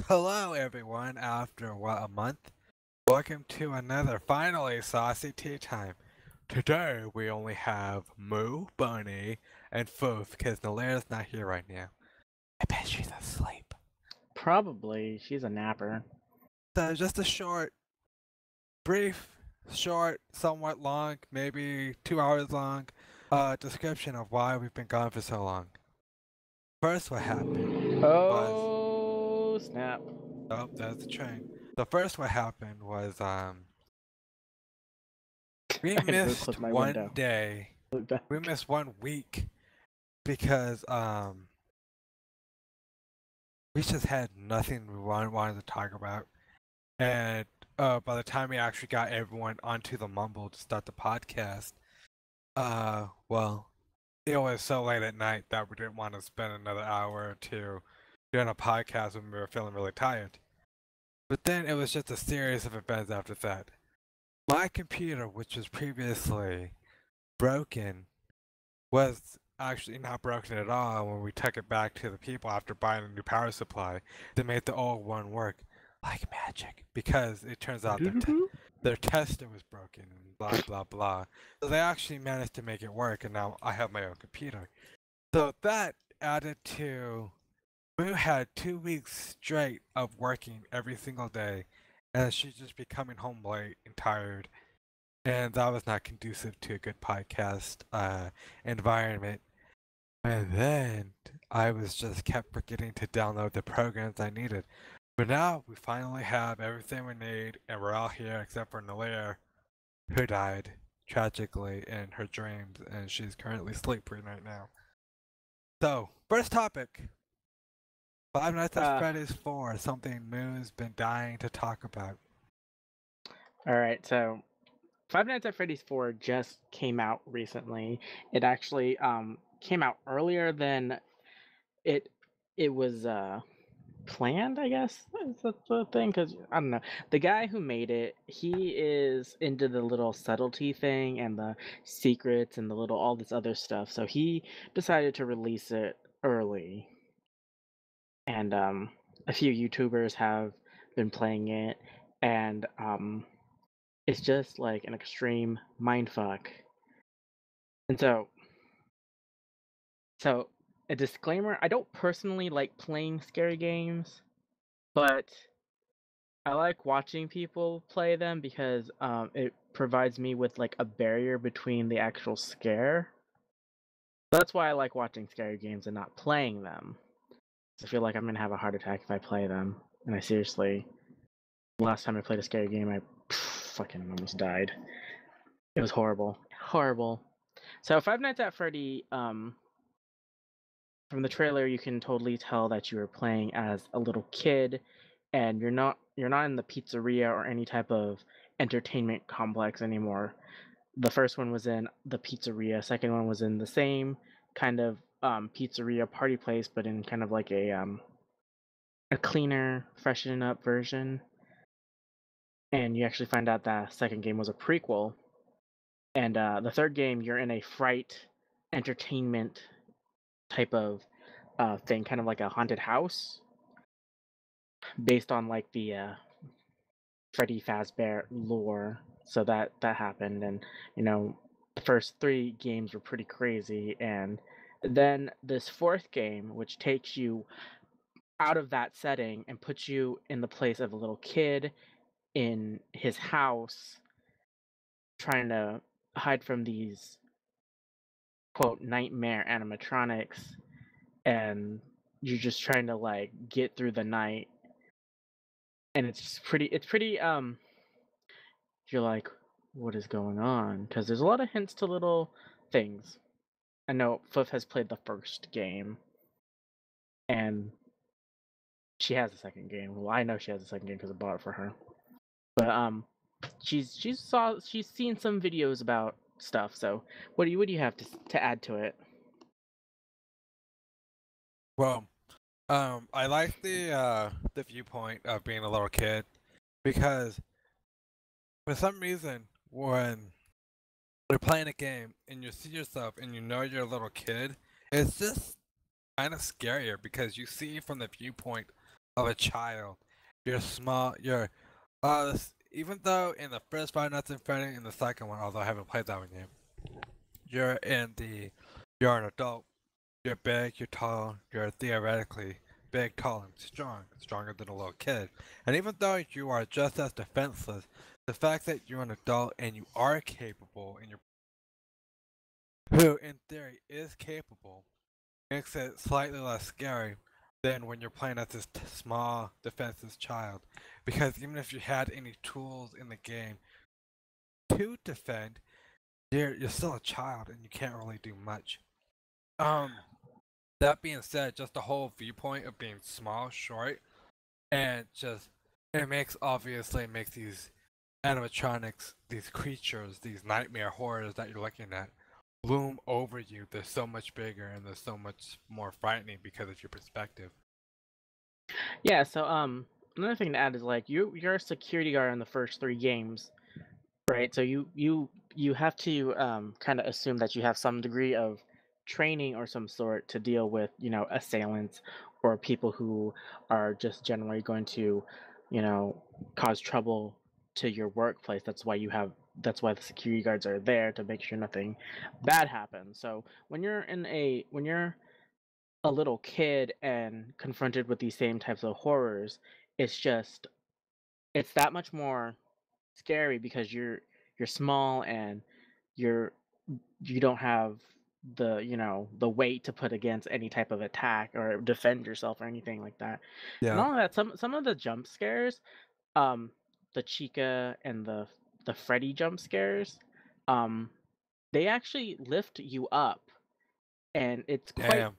Hello, everyone. After a month? Welcome to another finally Saucy Tea Time. Today we only have Moo, Bunny, and Foof because Nalera's not here right now. I bet she's asleep. Probably. She's a napper. So just a brief, somewhat long, maybe 2 hours long, description of why we've been gone for so long. First, what happened was Oh, snap. oh, there's the train. The first what happened was we I had to missed close my one window. day. Look back. We missed 1 week because we just had nothing we wanted to talk about. And by the time we actually got everyone onto the Mumble to start the podcast, well, it was so late at night that we didn't want to spend another hour or two doing a podcast when we were feeling really tired. But then it was just a series of events after that. My computer, which was previously broken, was actually not broken at all when we took it back to the people after buying a new power supply. They made the old one work like magic because it turns out their tester was broken and blah blah blah. So they actually managed to make it work, and now I have my own computer. So that added to we had 2 weeks straight of working every single day, and she'd just be coming home late and tired, and that was not conducive to a good podcast environment. And then I was just kept forgetting to download the programs I needed. But now we finally have everything we need, and we're all here except for Nalir, who died tragically in her dreams, and she's currently sleeping right now. So, first topic. Five Nights at Freddy's 4, something Moo's been dying to talk about. Alright, so Five Nights at Freddy's 4 just came out recently. It actually came out earlier than it was planned, I guess. Is that the thing? Because I don't know. The guy who made it, he is into the little subtlety thing and the secrets and the little all this other stuff. So he decided to release it early. And a few YouTubers have been playing it, and it's just like an extreme mindfuck. And so a disclaimer: I don't personally like playing scary games, but I like watching people play them because it provides me with like a barrier between the actual scare. That's why I like watching scary games and not playing them. I feel like I'm gonna have a heart attack if I play them. And I seriously, last time I played a scary game, I fucking almost died. It was horrible, horrible. So Five Nights at Freddy, from the trailer, you can totally tell that you were playing as a little kid, and you're not in the pizzeria or any type of entertainment complex anymore. The first one was in the pizzeria. Second one was in the same kind of pizzeria party place, but in kind of like a cleaner, freshen up version. And you actually find out that second game was a prequel. And the third game, you're in a fright entertainment type of thing, kind of like a haunted house, based on like the Freddy Fazbear lore. So that happened, and the first three games were pretty crazy, and then this fourth game, which takes you out of that setting and puts you in the place of a little kid in his house, trying to hide from these quote nightmare animatronics, and you're just trying to like get through the night, and it's pretty you're like, what is going on? Because there's a lot of hints to little things. I know Fluff has played the first game, and she has a second game. Well, I know she has a second game because I bought it for her. But she's seen some videos about stuff. So what do you have to add to it? Well, I like the viewpoint of being a little kid because for some reason when you're playing a game and you see yourself and you know you're a little kid, it's just kind of scarier because you see from the viewpoint of a child. You're small. Even though in the first Five Nights at Freddy and the second one, although I haven't played that one yet, you're in the, you're an adult. You're big. You're tall. You're theoretically big, tall, and strong, stronger than a little kid. And even though you are just as defenseless, the fact that you're an adult and you are capable, and you're who in theory is capable, makes it slightly less scary than when you're playing as this small defenseless child. Because even if you had any tools in the game to defend, you're still a child and you can't really do much. Um, that being said, just the whole viewpoint of being small, short, and just it makes these animatronics, these creatures, these nightmare horrors that you're looking at loom over you. They're so much bigger and they're so much more frightening because of your perspective. Yeah, so another thing to add is like you're a security guard in the first three games, right? So you have to kind of assume that you have some degree of training or some sort to deal with, you know, assailants or people who are just generally going to, you know, cause trouble to your workplace. That's why the security guards are there to make sure nothing bad happens. So when you're a little kid and confronted with these same types of horrors, it's just it's that much more scary because you're small and you're you don't have the, you know, the weight to put against any type of attack or defend yourself or anything like that. And Yeah. all of that, some of the jump scares, um the Chica and the Freddy jump scares, um they actually lift you up, and it's quite Damn.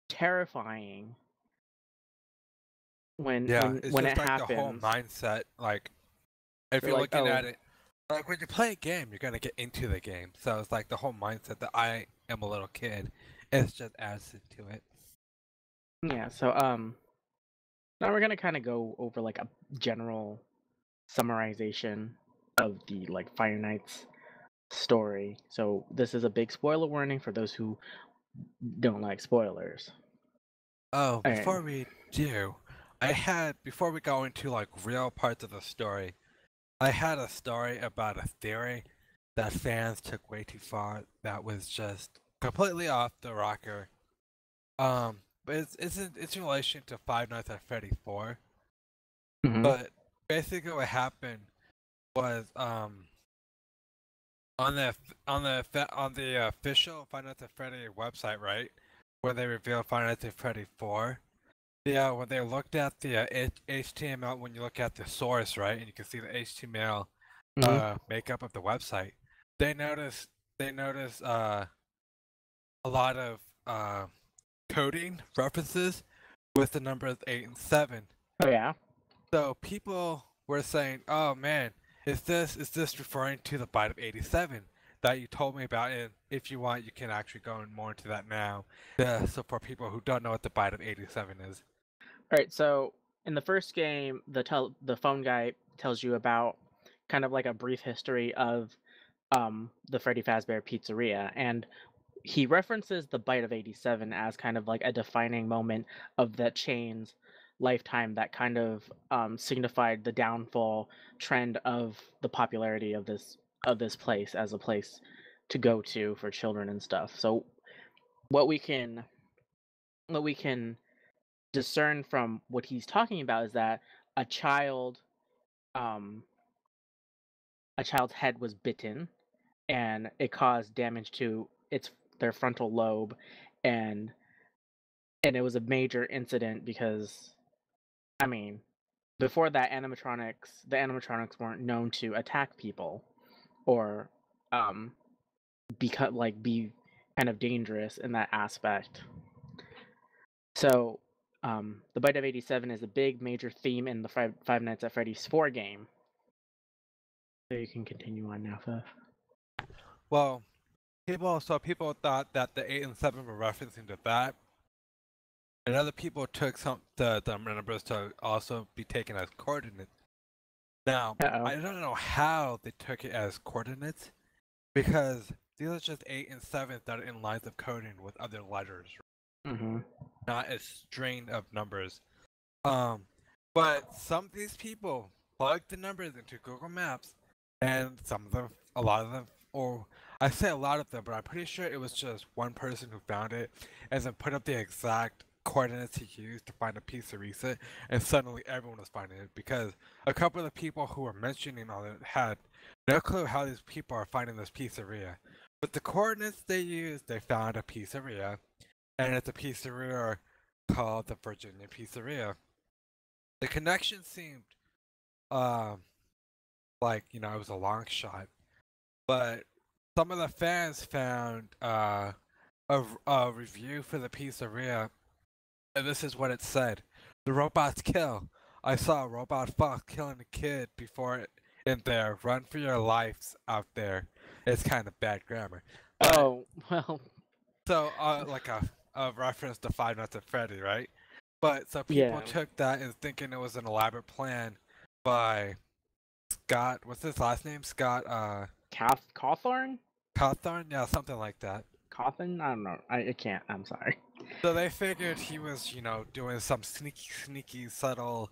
terrifying when Yeah, it's when just it like the whole happens. mindset. Like, if They're you're like, looking oh, at it, like when you play a game, you're gonna get into the game. So it's like the whole mindset that I am a little kid. It just adds to it. yeah. So now we're gonna kind of go over like a general summarization of the like Fire Nights story. So this is a big spoiler warning for those who don't like spoilers. Oh, All right. before we do, before we go into like real parts of the story, I had a story about a theory that fans took way too far. That was just completely off the rocker. But it's in relation to Five Nights at Freddy 4. Mm-hmm. But basically, what happened was on the official Five Nights at Freddy website, right, where they revealed Five Nights at Freddy 4. Yeah, when they looked at the HTML, when you look at the source, right, and you can see the HTML Mm-hmm. makeup of the website, they noticed a lot of coding references with the numbers 8 and 7. Oh yeah. So people were saying, "Oh man, is this referring to the Byte of 87 that you told me about?" And if you want, you can actually go more into that now. Yeah, so for people who don't know what the Byte of 87 is. All right. So in the first game, the phone guy tells you about kind of like a brief history of the Freddy Fazbear Pizzeria, and he references the Bite of 87 as kind of like a defining moment of that chain's lifetime that kind of signified the downfall trend of the popularity of this place as a place to go to for children and stuff. So what we can what we can discern from what he's talking about is that a child um a child's head was bitten, and it caused damage to their frontal lobe, and it was a major incident because, I mean, before that, the animatronics weren't known to attack people or um be kind of dangerous in that aspect. So the Bite of 87 is a big major theme in the Five Nights at Freddy's 4 game. So you can continue on now, Fef. Well, people thought that the 8 and 7 were referencing to that, and other people took the numbers to also be taken as coordinates. Now, Uh-oh. I don't know how they took it as coordinates because these are just 8 and 7 that are in lines of coding with other letters, Mm-hmm. not a string of numbers. Um, But some of these people plugged the numbers into Google Maps, and some of them, a lot of them, or I say a lot of them, but I'm pretty sure it was just one person who found it, and then put up the exact coordinates he used to find a pizzeria, and suddenly everyone was finding it because a couple of the people who were mentioning all it had no clue how these people are finding this pizzeria. With the coordinates they used, they found a pizzeria, and it's a pizzeria called the Virginia Pizzeria. The connection seemed um like it was a long shot, but some of the fans found a review for the pizzeria, and this is what it said: "The robots kill. I saw a robot fox killing a kid before it in there. Run for your lives out there." It's kind of bad grammar, but Oh, well, so like a reference to Five Nights at Freddy, right? But so people yeah. took that as thinking it was an elaborate plan by Scott. What's his last name? Scott. Cawthorn? Cawthorn. Yeah, something like that. Cawthon? I don't know. I can't. I'm sorry. So they figured he was, doing some sneaky, subtle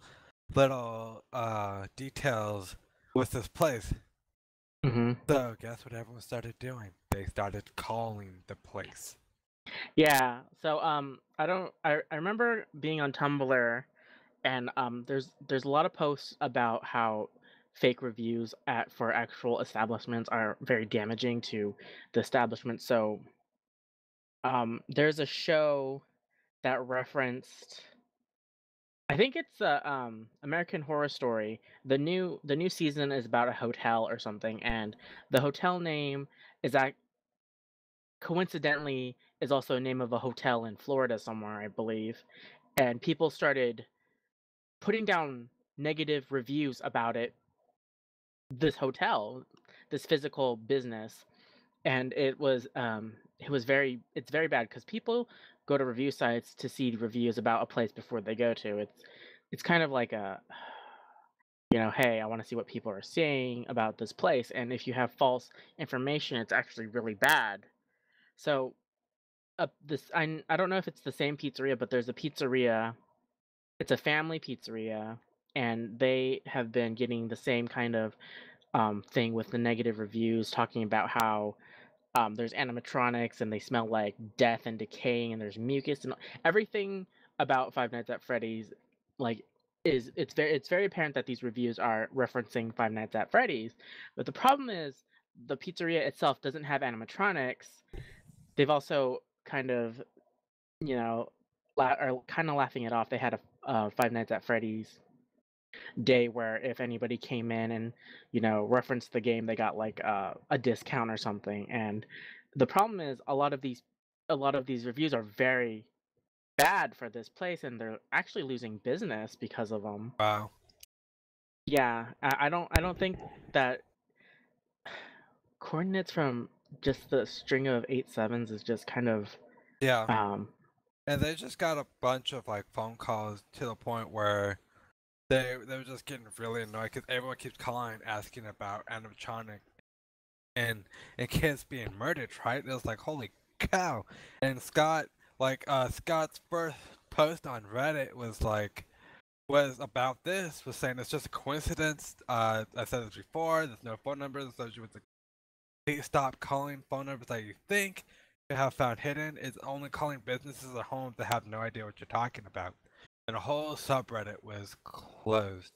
little details with this place. Hmm. So guess what everyone started doing? They started calling the place. Yeah. So I don't. I remember being on Tumblr, and there's a lot of posts about how fake reviews at for actual establishments are very damaging to the establishment. So there's a show that referenced. I think it's American Horror Story. The new season is about a hotel or something, and the hotel name is that coincidentally is also a name of a hotel in Florida somewhere, I believe. And people started putting down negative reviews about this hotel, this physical business, and it's very bad because people go to review sites to see reviews about a place before they go to. It's kind of like a hey, I want to see what people are saying about this place, and if you have false information, it's actually really bad. So this I don't know if it's the same pizzeria, but there's a pizzeria. It's a family pizzeria, and they have been getting the same kind of thing with the negative reviews, talking about how there's animatronics and they smell like death and decaying, and there's mucus and everything about Five Nights at Freddy's. Like, it's very apparent that these reviews are referencing Five Nights at Freddy's, but the problem is the pizzeria itself doesn't have animatronics. They've also kind of you know are kind of laughing it off. They had a Five Nights at Freddy's day where if anybody came in and referenced the game, they got like a discount or something. And the problem is a lot of these reviews are very bad for this place, and they're actually losing business because of them. Wow. Yeah, I don't think that coordinates from just the string of 8 sevens is just kind of Yeah. um And they just got a bunch of like phone calls to the point where they were just getting really annoyed because everyone keeps calling asking about animatronic and kids being murdered, right? It was like, holy cow. And Scott's first post on Reddit was about this, was saying it's just a coincidence. I said this before, there's no phone numbers associated with the please stop calling phone numbers that you think you have found hidden. It's only calling businesses or homes that have no idea what you're talking about. And a whole subreddit was closed.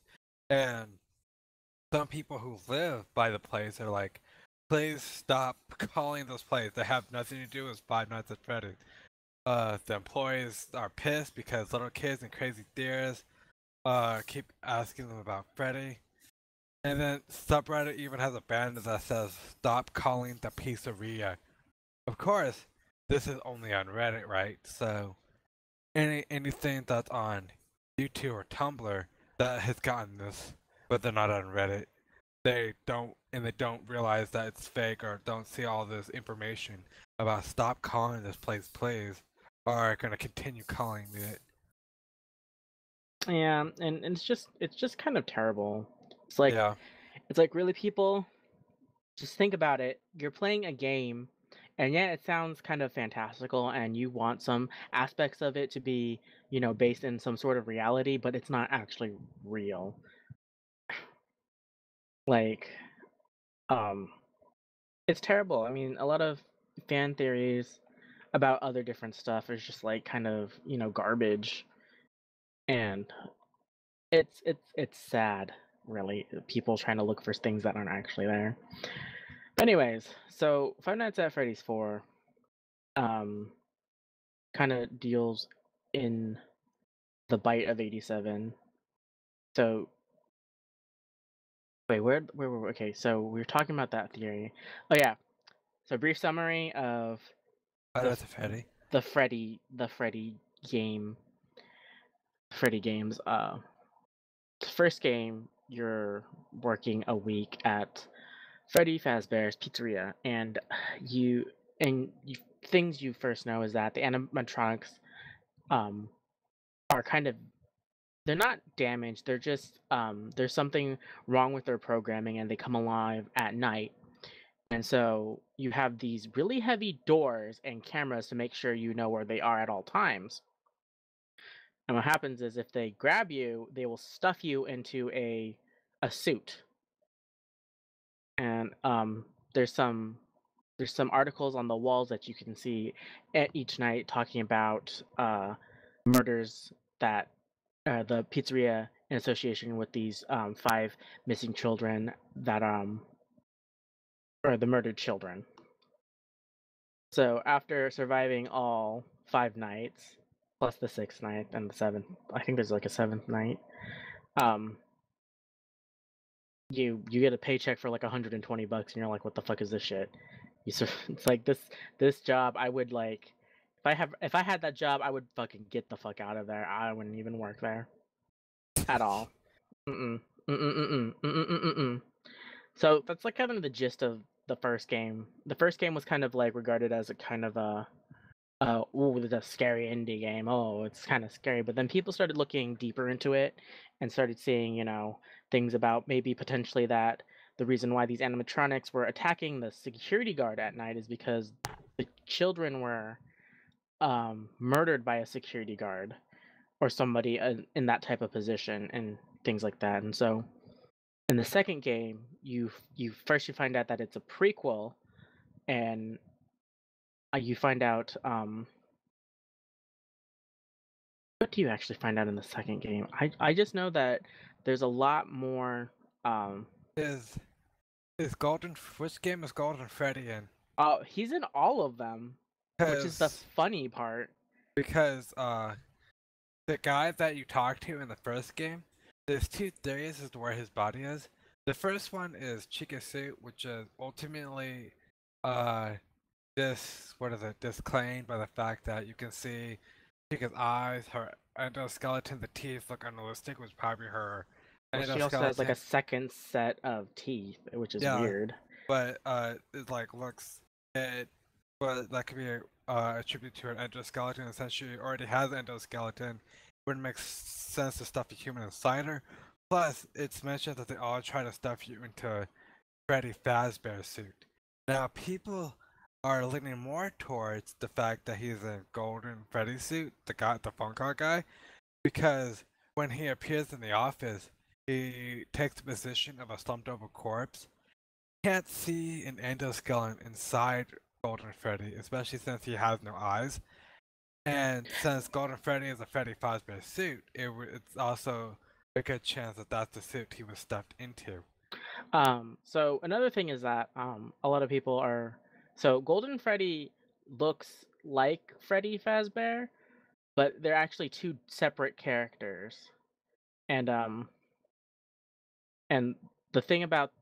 And some people who live by the place are like, please stop calling those places. They have nothing to do with Five Nights at Freddy's. The employees are pissed because little kids and crazy deers keep asking them about Freddy. And then subreddit even has a banner that says "Stop calling the pizzeria." Of course, this is only on Reddit, right? So anything that's on YouTube or Tumblr that has gotten this, but they're not on Reddit, they don't realize that it's fake or don't see all this information about stop calling this place please, or are gonna continue calling it. yeah, and it's just kind of terrible. It's like Yeah. it's like really, people, just think about it. You're playing a game, And yeah, it sounds kind of fantastical, and you want some aspects of it to be, based in some sort of reality, but it's not actually real. Like, um, it's terrible. I mean, a lot of fan theories about other different stuff is just like kind of, garbage, and it's sad, really. People trying to look for things that aren't actually there. But anyways, so Five Nights at Freddy's 4 um kind of deals in the bite of 87. So wait, where were we? Okay, so we were talking about that theory. Oh yeah. So brief summary of Oh, the that's a Freddy. the game Freddy games. The first game you're working a week at Freddy Fazbear's Pizzeria, and things you first know is that the animatronics um are kind of, they're not damaged. They're just there's something wrong with their programming, and they come alive at night. And so you have these really heavy doors and cameras to make sure you know where they are at all times. And what happens is if they grab you, they will stuff you into a suit. And there's some articles on the walls that you can see at each night talking about murders that the pizzeria in association with these five missing children that or the murdered children. So after surviving all 5 nights, plus the sixth night and the seventh, I think there's like a seventh night. Um, you get a paycheck for like $120, and you're like, what the fuck is this shit? It's like this job. I would like, if I had that job, I would fucking get the fuck out of there. I wouldn't even work there at all. Mm-mm. Mm-mm. Mm-mm. Mm-mm. So that's like kind of the gist of the first game. The first game was kind of like regarded as a kind of a ooh, it's a scary indie game. Oh, it's kind of scary. But then people started looking deeper into it and started seeing, things about maybe potentially that the reason why these animatronics were attacking the security guard at night is because the children were murdered by a security guard or somebody in that type of position and things like that. And so in the second game, you find out that it's a prequel, and you find out what do you actually find out in the second game? I just know that there's a lot more. Um, Is which game is Golden Freddy in? he's in all of them, which is the Because funny part. because the guy that you talked to in the first game, there's two theories as to where his body is. The first one is Chica's suit, which is ultimately uh disclaimed by the fact that you can see Chica's eyes, her endoskeleton, the teeth look unrealistic, was probably her Well, she also has like a endoskeleton. second set of teeth, which is Yeah, weird. but it like looks it, but that could be attributed to an endoskeleton. Since she already has an endoskeleton, wouldn't make sense to stuff a human inside her. Plus, it's mentioned that they all try to stuff you into Freddy Fazbear suit. Now, people are leaning more towards the fact that he's in golden Freddy suit, the phone call guy, because when he appears in the office, he takes the position of a slumped over corpse. Can't see an endoskeleton inside Golden Freddy, especially since he has no eyes. And since Golden Freddy is a Freddy Fazbear suit, it's also a good chance that that's the suit he was stuffed into. So another thing is that a lot of people are, so Golden Freddy looks like Freddy Fazbear, but they're actually two separate characters. And and the thing about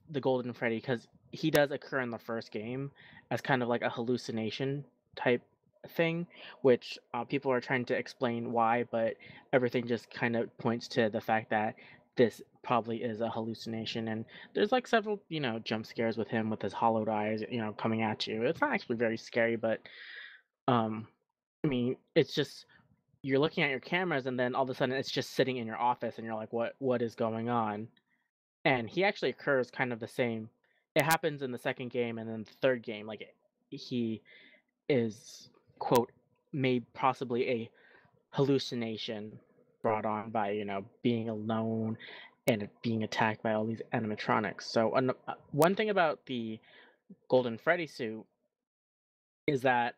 the Golden Freddy, because he does occur in the first game as kind of like a hallucination type thing, which people are trying to explain why, but everything just kind of points to the fact that this probably is a hallucination. And there's like several, jump scares with him with his hollowed eyes, coming at you. It's not actually very scary, but um, I mean, it's just you're looking at your cameras, and then all of a sudden it's just sitting in your office, and you're like, what is going on? And he actually occurs kind of the same. It happens in the second game and then the third game. Like he is, quote, made possibly a hallucination brought on by, being alone and being attacked by all these animatronics. So one thing about the Golden Freddy suit is that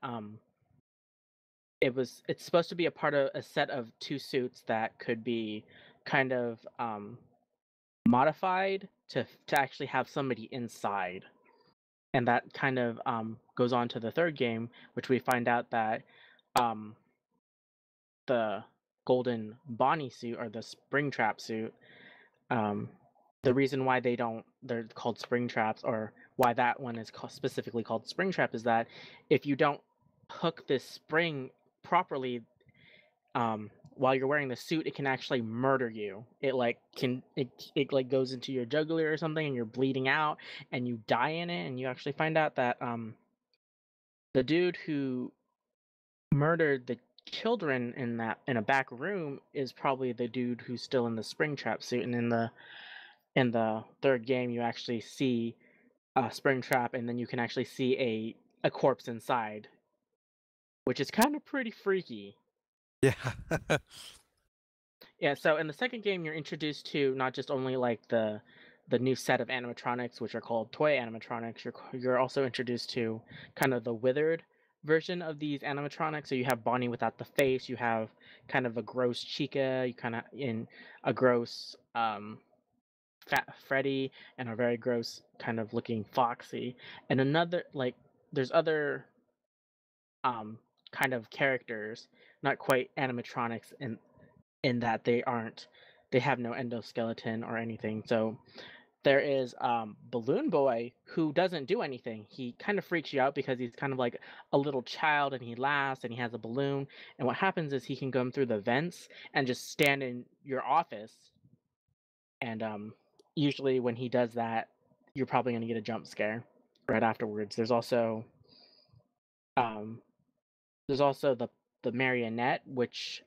it's supposed to be a part of a set of two suits that could be kind of modified to actually have somebody inside. And that kind of goes on to the third game, which we find out that um, the Golden Bonnie suit, or the Springtrap suit, um, the reason why they're called Springtraps, or why that one is specifically called Springtrap, is that if you don't hook this spring properly, while you're wearing the suit, it can actually murder you. It like goes into your jugular or something, and you're bleeding out, and you die in it. And you actually find out that the dude who murdered the children in a back room is probably the dude who's still in the Springtrap suit. And in the third game, you actually see a Springtrap, and then you can actually see a corpse inside, which is kind of pretty freaky. Yeah. Yeah, so in the second game, you're introduced to not just only like the new set of animatronics, which are called toy animatronics. You're also introduced to kind of the withered version of these animatronics. So you have Bonnie without the face. You have kind of a gross Chica. You kind of in a gross fat Freddy, and a very gross kind of looking Foxy. And another like there's other kind of characters, not quite animatronics in that they have no endoskeleton or anything. So there is Balloon Boy, who doesn't do anything. He kind of freaks you out because he's kind of like a little child, and he laughs and he has a balloon. And what happens is he can come through the vents and just stand in your office. And usually when he does that, you're probably going to get a jump scare right afterwards. Um, there's also the marionette, which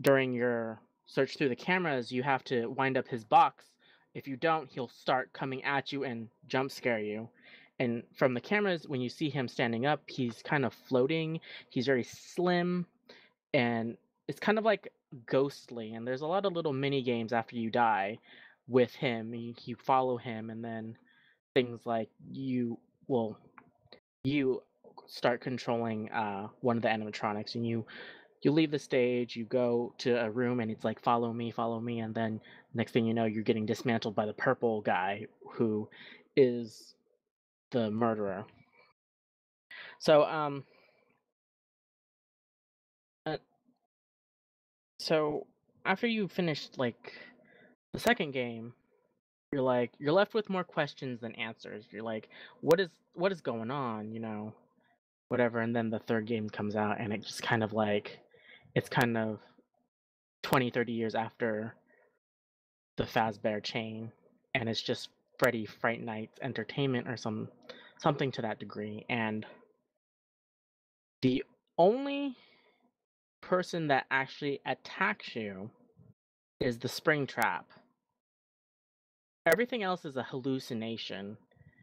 during your search through the cameras, you have to wind up his box. If you don't, he'll start coming at you and jump scare you. And from the cameras, when you see him standing up, he's kind of floating. He's very slim, and it's kind of like ghostly. And there's a lot of little mini games after you die with him. You follow him, and then things like you start controlling one of the animatronics, and you leave the stage, you go to a room, and it's like, follow me, and then next thing you know, you're getting dismantled by the purple guy, who is the murderer. So uh, so after you finished like the second game, you're left with more questions than answers. You're like, what is going on, whatever. And then the third game comes out, and it just kind of like, it's kind of 20-30 years after the Fazbear chain, and it's just Freddy Fright Night's Entertainment, or something to that degree. And the only person that actually attacks you is the Springtrap. Everything else is a hallucination,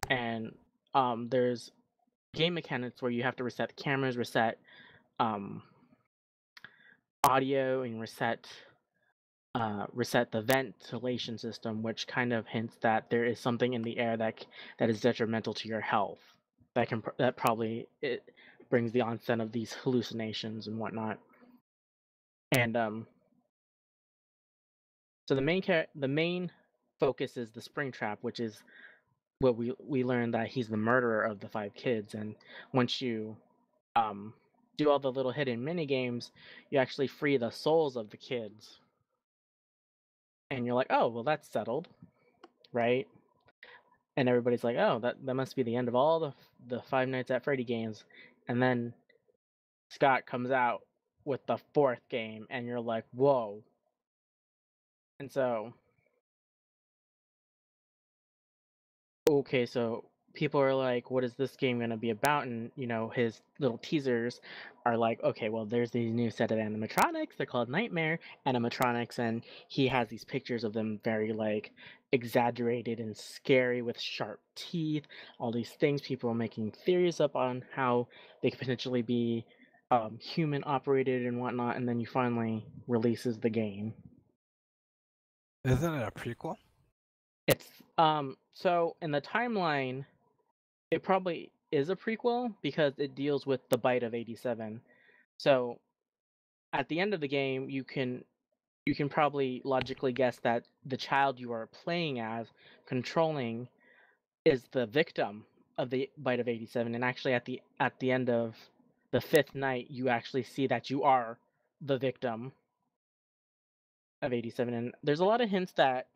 and there's game mechanics where you have to reset the cameras, reset um, audio, and reset the ventilation system, which kind of hints that there is something in the air that is detrimental to your health. That probably it brings the onset of these hallucinations and whatnot. And so the main focus is the Springtrap, which is what we learn that he's the murderer of the 5 kids. And once you do all the little hidden mini games, you actually free the souls of the kids. And you're like, oh, well, that's settled, right? And everybody's like, oh, that must be the end of all the Five Nights at Freddy games. And then Scott comes out with the 4th game, and you're like, whoa. And so, okay, so people are like, what is this game going to be about? And his little teasers are like, okay, well, there's these new set of animatronics, they're called nightmare animatronics, and he has these pictures of them very like exaggerated and scary with sharp teeth, all these things. People are making theories up on how they could potentially be human operated and whatnot, and then you finally releases the game. Isn't it a prequel? It's so in the timeline, it probably is a prequel because it deals with the bite of 87. So at the end of the game, you can probably logically guess that the child you are playing as, controlling, is the victim of the bite of 87. And actually, at the end of the fifth night, you actually see that you are the victim of 87. And there's a lot of hints that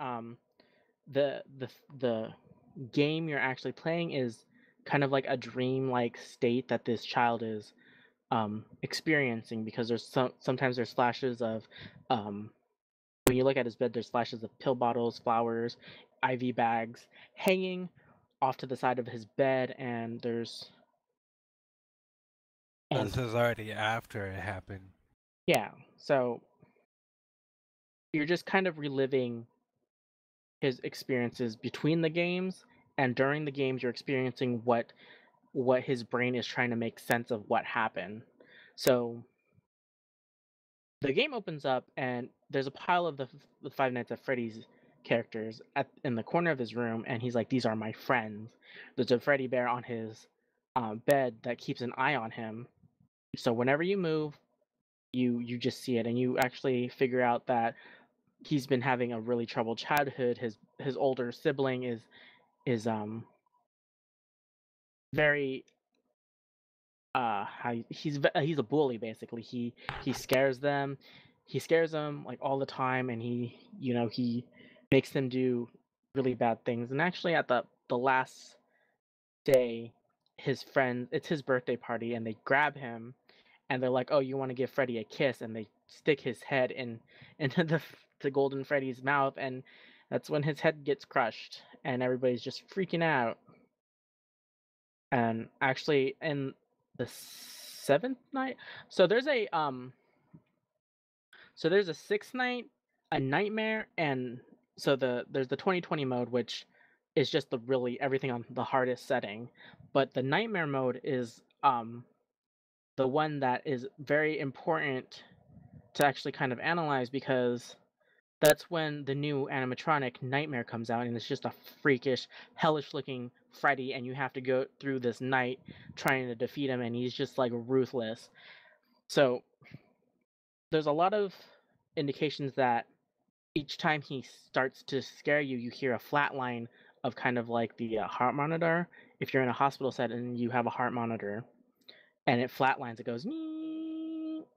the game you're actually playing is kind of like a dream-like state that this child is experiencing, because sometimes there's flashes of when you look at his bed, there's flashes of pill bottles, flowers, IV bags hanging off to the side of his bed, and there's and This is already after it happened. yeah, so you're just kind of reliving his experiences between the games, and during the games you're experiencing what his brain is trying to make sense of what happened. So the game opens up and there's a pile of the Five Nights at Freddy's characters in the corner of his room, and he's like, "These are my friends." There's a Freddy bear on his bed that keeps an eye on him. So whenever you move, you just see it, and you actually figure out that he's been having a really troubled childhood. His older sibling is very he's a bully basically. He scares them, he scares them like all the time, and he makes them do really bad things. And actually, at the last day, his friend, it's his birthday party, and they grab him and they're like, "Oh, you want to give Freddy a kiss?" And they stick his head into the golden Freddy's mouth, and that's when his head gets crushed, and everybody's just freaking out. And actually, in the seventh night, so there's a sixth night, a nightmare, and there's the 2020 mode, which is just the really everything on the hardest setting. But the nightmare mode is the one that is very important to actually kind of analyze, because that's when the new animatronic Nightmare comes out, and it's just a freakish, hellish looking Freddy, and you have to go through this night trying to defeat him, and he's just like ruthless. So there's a lot of indications that each time he starts to scare you, you hear a flat line of kind of like the heart monitor. If you're in a hospital setting and you have a heart monitor and it flatlines, it goes,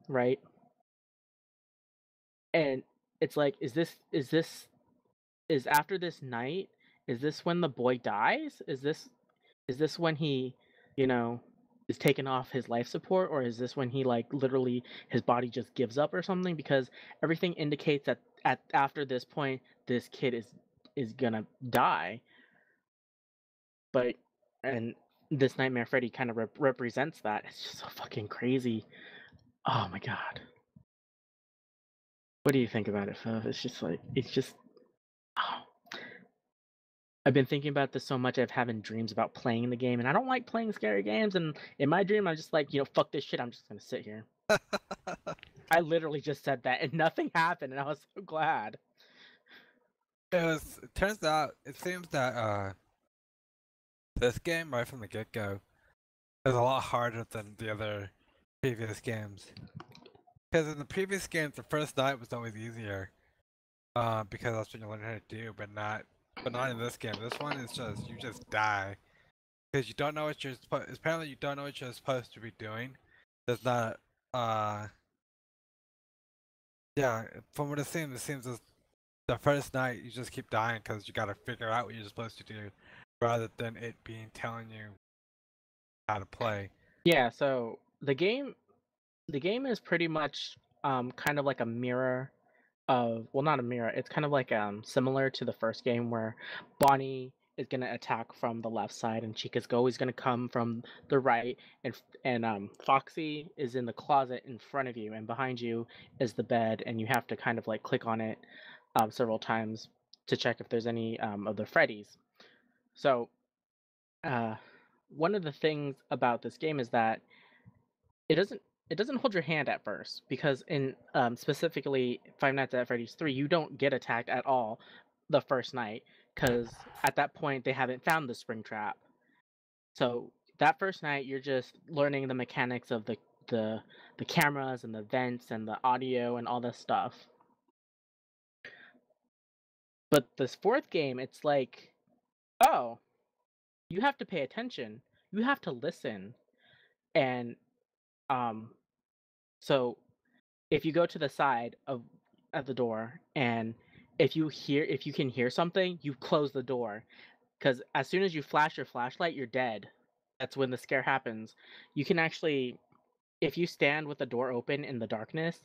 right? And it's like, is after this night, is this when the boy dies? Is this when he, you know, is taken off his life support, or is this when he like literally his body just gives up or something? Because everything indicates that after this point, this kid is gonna die. But and this Nightmare Freddy kind of represents that. It's just so fucking crazy. Oh my god. What do you think about it, Fev? It's just like oh. I've been thinking about this so much. I've having dreams about playing the game, and I don't like playing scary games. And in my dream, I'm just like, fuck this shit. I'm just gonna sit here. I literally just said that, and nothing happened, and I was so glad. It turns out, it seems that this game right from the get-go is a lot harder than the other previous games. Because in the previous games, the first night was always easier, because that's what you learn how to do. But not in this game. This one is just you just die because you don't know what you're apparently you don't know what you're supposed to be doing. There's not yeah. From what it seems as the first night you just keep dying because you gotta figure out what you're supposed to do, rather than it being telling you how to play. Yeah. So the game is pretty much kind of like a mirror of, well, not a mirror. It's kind of like similar to the first game, where Bonnie is gonna attack from the left side, and Chica's always gonna come from the right, and Foxy is in the closet in front of you, and behind you is the bed, and you have to kind of like click on it several times to check if there's any of the Freddys. So uh, one of the things about this game is that it doesn't it doesn't hold your hand at first, because in specifically Five Nights at Freddy's 3, you don't get attacked at all the first night, because at that point they haven't found the spring trap. So that first night you're just learning the mechanics of the cameras and the vents and the audio and all this stuff. But this fourth game, it's like, oh, you have to pay attention. You have to listen. And um so if you go to the side of at the door, and if you can hear something, you close the door, because as soon as you flash your flashlight, you're dead. That's when the scare happens. You can actually, if you stand with the door open in the darkness,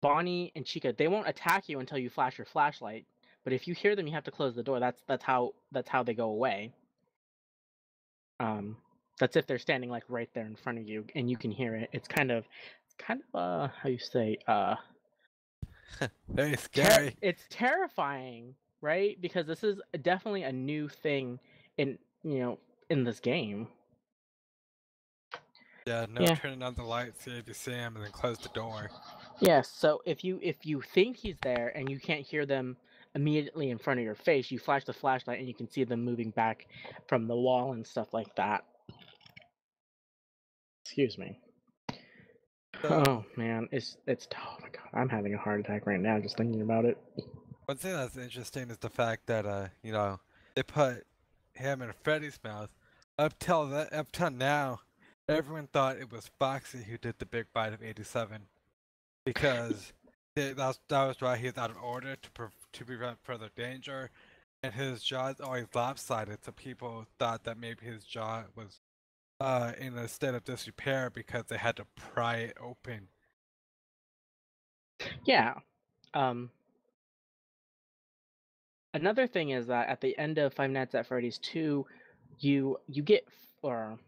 Bonnie and Chica, they won't attack you until you flash your flashlight. But if you hear them, you have to close the door. That's how they go away. Um, that's if they're standing like right there in front of you and you can hear it. It's kind of how you say Very scary. it's terrifying, right? Because this is definitely a new thing in in this game. Yeah, no Yeah. turning on the lights, see if you see him, and then close the door. Yeah, so if you think he's there and you can't hear them immediately in front of your face, you flash the flashlight and you can see them moving back from the wall and stuff like that. Excuse me. So, Oh man, it's oh my god, I'm having a heart attack right now just thinking about it. one thing that's interesting is the fact that, they put him in Freddy's mouth. Up till now, everyone thought it was Foxy who did the big bite of 87. Because that was why he's out of order to prevent further danger, and his jaw is always lopsided, so people thought that maybe his jaw was in a state of disrepair because they had to pry it open. Yeah. Um Another thing is that at the end of Five Nights at Freddy's 2, you get, or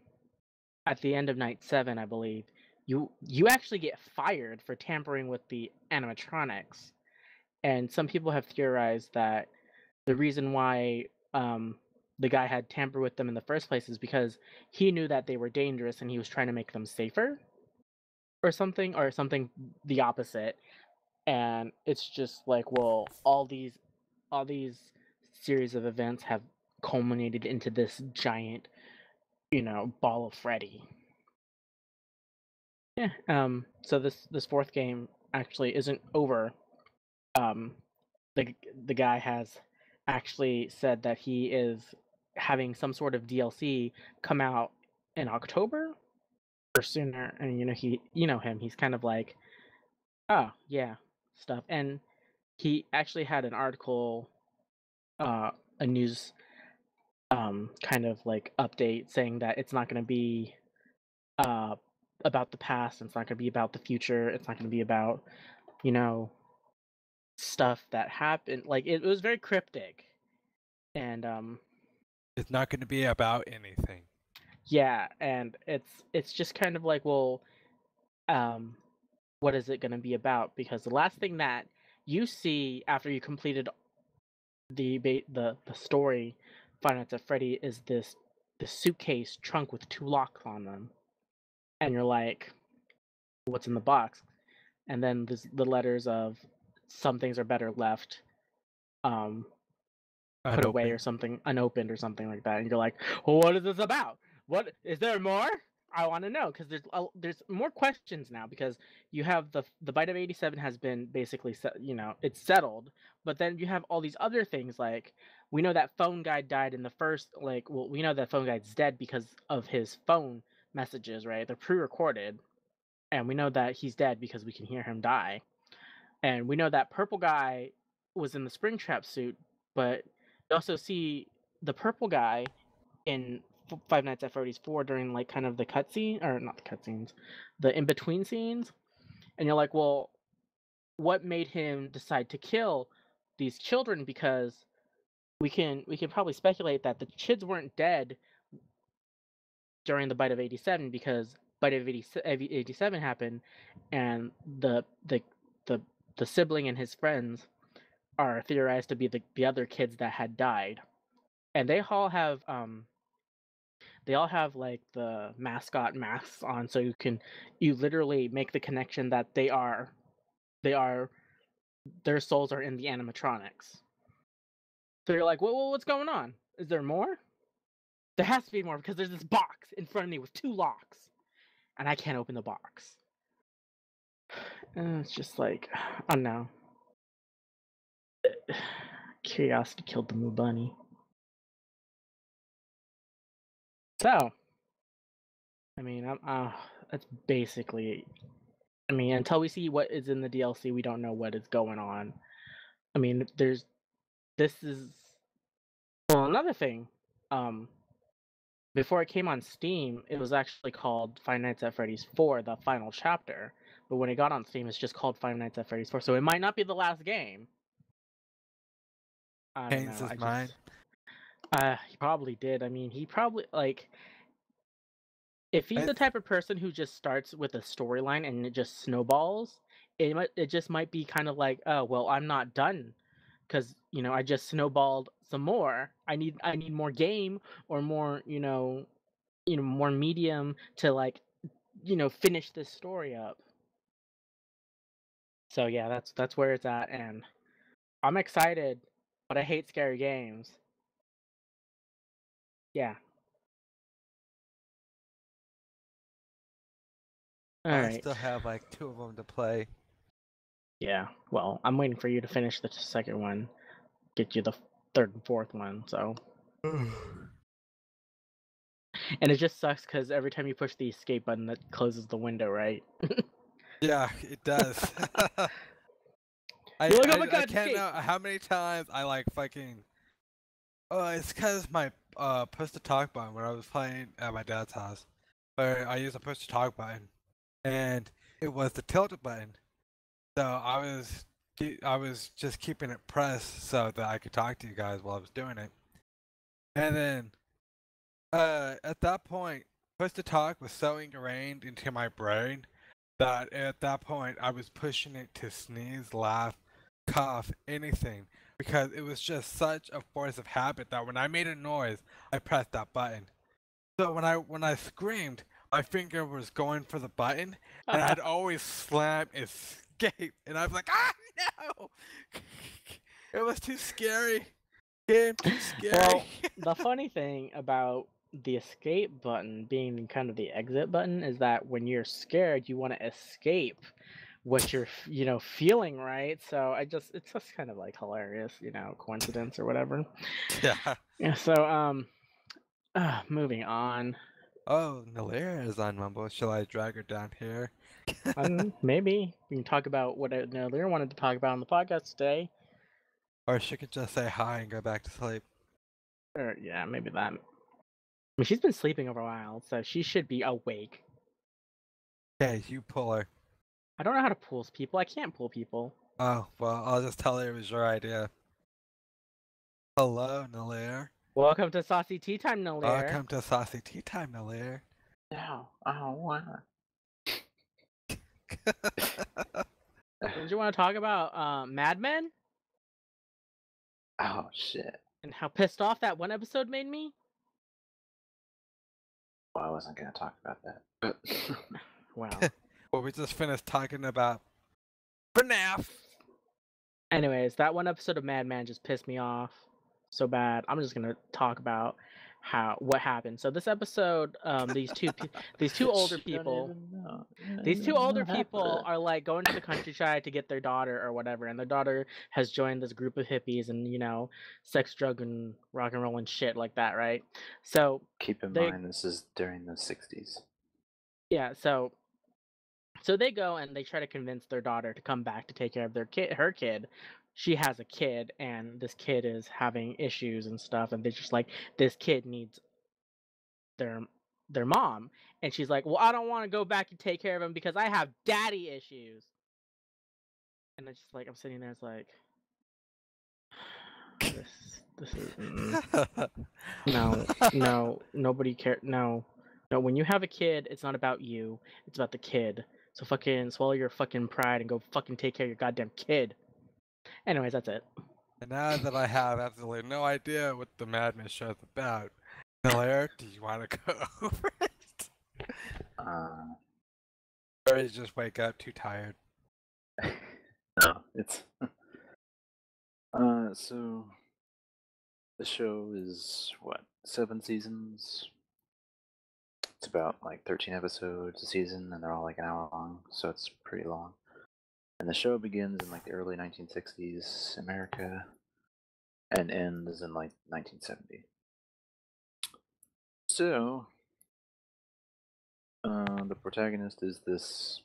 at the end of night 7, I believe, you actually get fired for tampering with the animatronics. And some people have theorized that the reason why the guy had tampered with them in the first place is because he knew that they were dangerous and he was trying to make them safer, or something the opposite. And it's just like, well, all these series of events have culminated into this giant, ball of Freddy. Yeah. So this fourth game actually isn't over. Um, the guy has actually said that he is having some sort of DLC come out in October or sooner, and you know him. He's kind of like, oh yeah, stuff. And he actually had an article, uh, a news kind of like update saying that it's not going to be uh about the past, it's not going to be about the future, it's not going to be about you know stuff that happened. Like, it was very cryptic. And It's not going to be about anything. yeah, and it's just kind of like, well, um what is it going to be about? Because the last thing that you see after you completed the story, Five Nights at Freddy, is this suitcase trunk with two locks on them, and you're like, what's in the box? And then there's the letters of, some things are better left um put away, or Unopened. something unopened, or something like that. And you're like, well, what is this about? What is there more? I want to know, because there's more questions now, because you have the bite of 87 has been basically it's settled, but then you have all these other things, like, we know that phone guy died in the first, like, well, we know that phone guy's dead because of his phone messages, right? They're pre-recorded, and we know that he's dead because we can hear him die. And we know that purple guy was in the Springtrap suit, but you also see the purple guy in Five Nights at Freddy's 4 during, like, kind of the cutscene, or not the cutscenes, the in between scenes. And you're like, well, what made him decide to kill these children? Because we can probably speculate that the kids weren't dead during the bite of 87 because bite of 87 happened, and the the sibling and his friends are theorized to be the other kids that had died, and they all have like the mascot masks on, so you literally make the connection that they are their souls are in the animatronics. So you're like, what's going on? Is there more? There has to be more because there's this box in front of me with 2 locks, and I can't open the box. And it's just like, I don't know. Curiosity killed the Moo Bunny. So, I mean, that's basically. I mean, until we see what is in the DLC, we don't know what is going on. I mean, this is well another thing. Um, Before it came on Steam, it was actually called Five Nights at Freddy's 4, the final chapter. But when it got on Steam, it's just called Five Nights at Freddy's 4. So it might not be the last game. I don't Changed know. his mind. He probably did. I mean, he probably like if he's the It's, type of person who just starts with a storyline and it just snowballs, it just might be kind of like, oh well, I'm not done because I just snowballed some more. I need more game or more more medium to like finish this story up. So yeah, that's where it's at, and I'm excited, but I hate scary games. Yeah. All I right. still have like 2 of them to play. Yeah. Well, I'm waiting for you to finish the second one, get you the third and fourth one. So, and it just sucks because every time you push the escape button, that closes the window, right? Yeah, it does. You're like, oh my I god, can't escape! know how many times I like fucking. Oh, it's because my push to talk button when I was playing at my dad's house, where I used a push to talk button, and it was the tilt button. So I was just keeping it pressed so that I could talk to you guys while I was doing it. And then at that point, push to talk was so ingrained into my brain that at that point I was pushing it to sneeze, laugh, cough, anything because it was just such a force of habit that when I made a noise, I pressed that button. So when I screamed, my finger was going for the button, and I'd always slam escape, and I was like, ah, no! It was too scary. Game too scary. Well, the funny thing about the escape button being kind of the exit button is that when you're scared, you want to escape what you're feeling, right? So it's just kind of like hilarious, coincidence or whatever. Yeah. Yeah. So moving on. Oh, Nalaria is on Mumble. Shall I drag her down here? Maybe we can talk about what Nadir wanted to talk about on the podcast today. Or she could just say hi and go back to sleep. Or yeah, maybe that. I mean, she's been sleeping over a while, so she should be awake. Okay, you pull her. I don't know how to pull people. I can't pull people. Oh, well, I'll just tell her it was your idea. Hello, Nalair. Welcome to Saucy Tea Time, Nalir. Welcome to Saucy Tea Time, Nalair. No, I don't wanna. Don't you want to talk about Mad Men Oh shit. and how pissed off that one episode made me? Well, I wasn't gonna talk about that. But Wow. Well, we just finished talking about FNAF. Anyways, that one episode of Mad Men just pissed me off so bad. I'm just gonna talk about what happened. So this episode, these two older people, these two older people are like going to the countryside to get their daughter or whatever, and their daughter has joined this group of hippies and sex, drug, and rock and roll and shit like that, right? So keep in mind this is during the 60s. yeah, so they go and they try to convince their daughter to come back to take care of her kid. She has a kid, and this kid is having issues and stuff, and they're just like, this kid needs their mom. And she's like, well, I don't want to go back and take care of him because I have daddy issues. And it's just like, I'm sitting there, it's like, This is no, nobody care. No, when you have a kid, it's not about you. It's about the kid. So fucking swallow your fucking pride and go fucking take care of your goddamn kid. Anyways, that's it. And now that I have absolutely no idea what the Madness show is about, Hilaire, do you want to go over it? Or you just wake up too tired? No, it's so the show is what, 7 seasons? It's about like 13 episodes a season, and they're all like an hour long, so it's pretty long. And the show begins in like the early 1960s America and ends in like 1970. So, the protagonist is this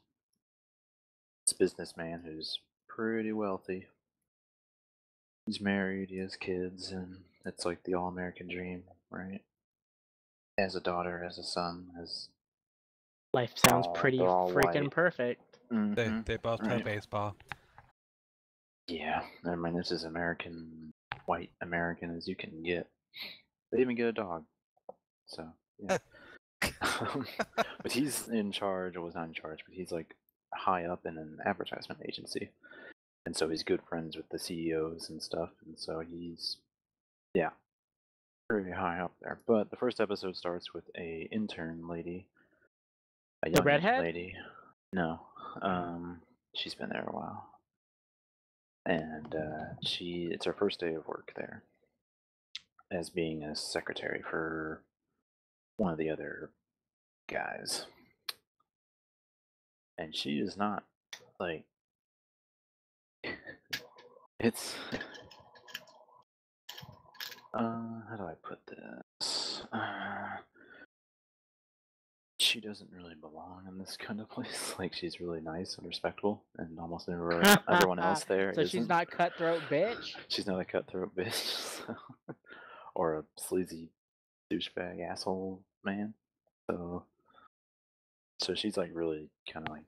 businessman who's pretty wealthy. He's married, he has kids, and it's like the all-American dream, right? He has a daughter, has a son, has Life sounds pretty they're all freaking white. perfect. They both play right. baseball. Yeah, I mean, this is American, white American as you can get. They even get a dog. So, yeah. But he's in charge, or was not in charge, but he's like high up in an advertisement agency. And so he's good friends with the CEOs and stuff. And so he's, yeah, very high up there. But the first episode starts with a intern lady, a The young redhead? lady. No, she's been there a while. And it's her first day of work there as being a secretary for one of the other guys. And she is not like it's how do I put this? She doesn't really belong in this kind of place. Like, she's really nice and respectful, and almost everyone else there So isn't. she's not cutthroat bitch? She's not a cutthroat bitch. Or a sleazy douchebag asshole man. So she's like really kind of like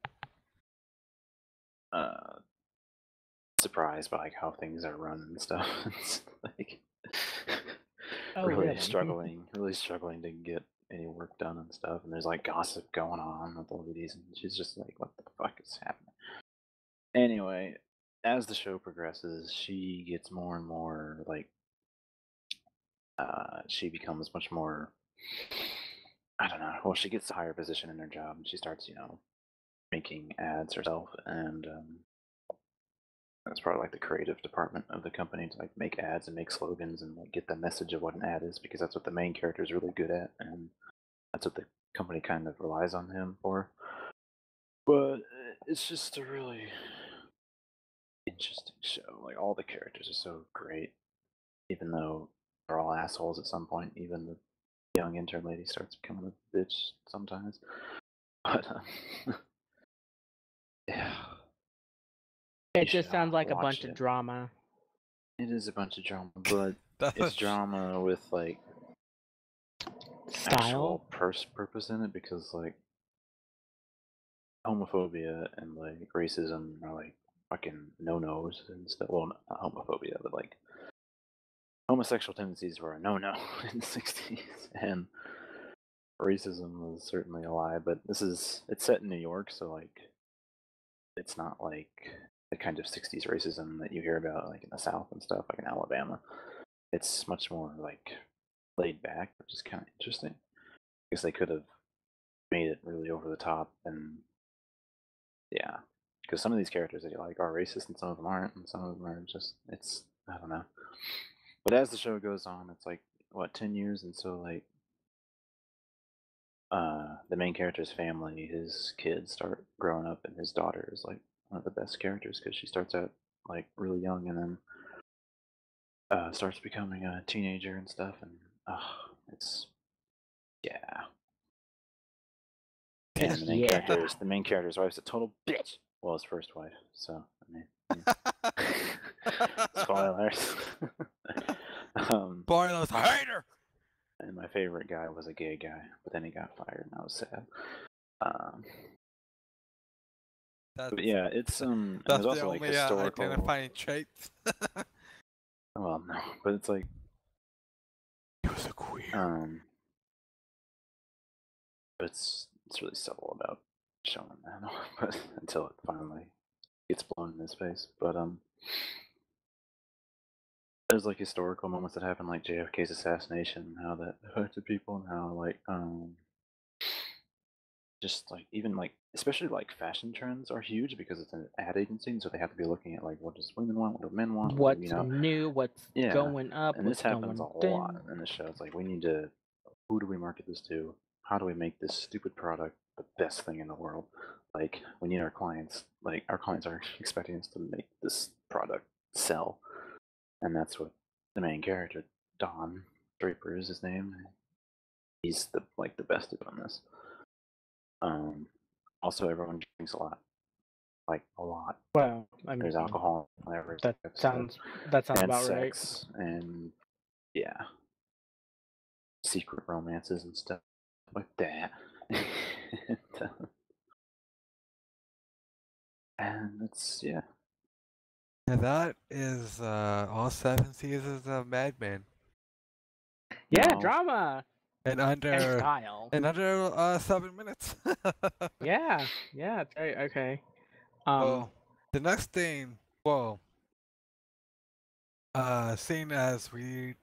surprised by like how things are run and stuff. It's like Oh, really really? struggling to get any work done and stuff. And there's like gossip going on with the ladies, and she's just like, what the fuck is happening? Anyway, as the show progresses, she gets more and more like she becomes much more, I don't know. Well, she gets a higher position in her job, and she starts, making ads herself, and that's part of like the creative department of the company to like make ads and make slogans and like get the message of what an ad is, because that's what the main character is really good at, and that's what the company kind of relies on him for. But it's just a really interesting show. Like, all the characters are so great, even though they're all assholes at some point. Even the young intern lady starts becoming a bitch sometimes. But yeah, It just sounds like a bunch it. of drama. It is a bunch of drama, but That's it's drama with like Style? actual purpose in it, because like homophobia and like racism are like fucking no-nos and stuff. Well, not homophobia, but like homosexual tendencies were a no-no in the 60s, and racism was certainly a lie. But it's set in New York, so like it's not like the kind of 60s racism that you hear about like in the South and stuff, like in Alabama. It's much more like laid back, which is kind of interesting, because they could have made it really over the top. And yeah, because some of these characters that you like are racist, and some of them aren't, and some of them are just, it's, I don't know. But as the show goes on, it's like, what, 10 years, and so like the main character's family, his kids start growing up, and his daughter is like one of the best characters, because she starts out like really young, and then starts becoming a teenager and stuff, and it's, yeah. And the main character's wife's a total bitch. Well, his first wife. So, I mean, spoilers. Spoilers, I hate her. And my favorite guy was a gay guy, but then he got fired, and I was sad. But yeah, it's That's there's the also like only historical. identifying traits. Well, no, but it's like He was a queer. But it's really subtle about showing that, but until it finally gets blown in his face. But there's like historical moments that happen, like JFK's assassination, and how that affected people, and how like just like even like especially like fashion trends are huge because it's an ad agency, so they have to be looking at like what does women want, what do men want, What's you know. new? What's Yeah, going up? and this What's happens a going lot thin? in the show. It's like we need to, who do we market this to? How do we make this stupid product the best thing in the world? Like we need our clients. Like our clients are expecting us to make this product sell, and that's what the main character, Don Draper, is his name. He's the best at doing this. Also, everyone drinks a lot, like a lot. Well, I mean, There's alcohol in every that episode, sounds and about right. sex, and yeah, secret romances and stuff like that. And it's yeah. And that is all 7 seasons of Mad Men. Yeah, No. drama And and under style. 7 minutes. Yeah, it's very okay. Well, the next thing, well, seeing as we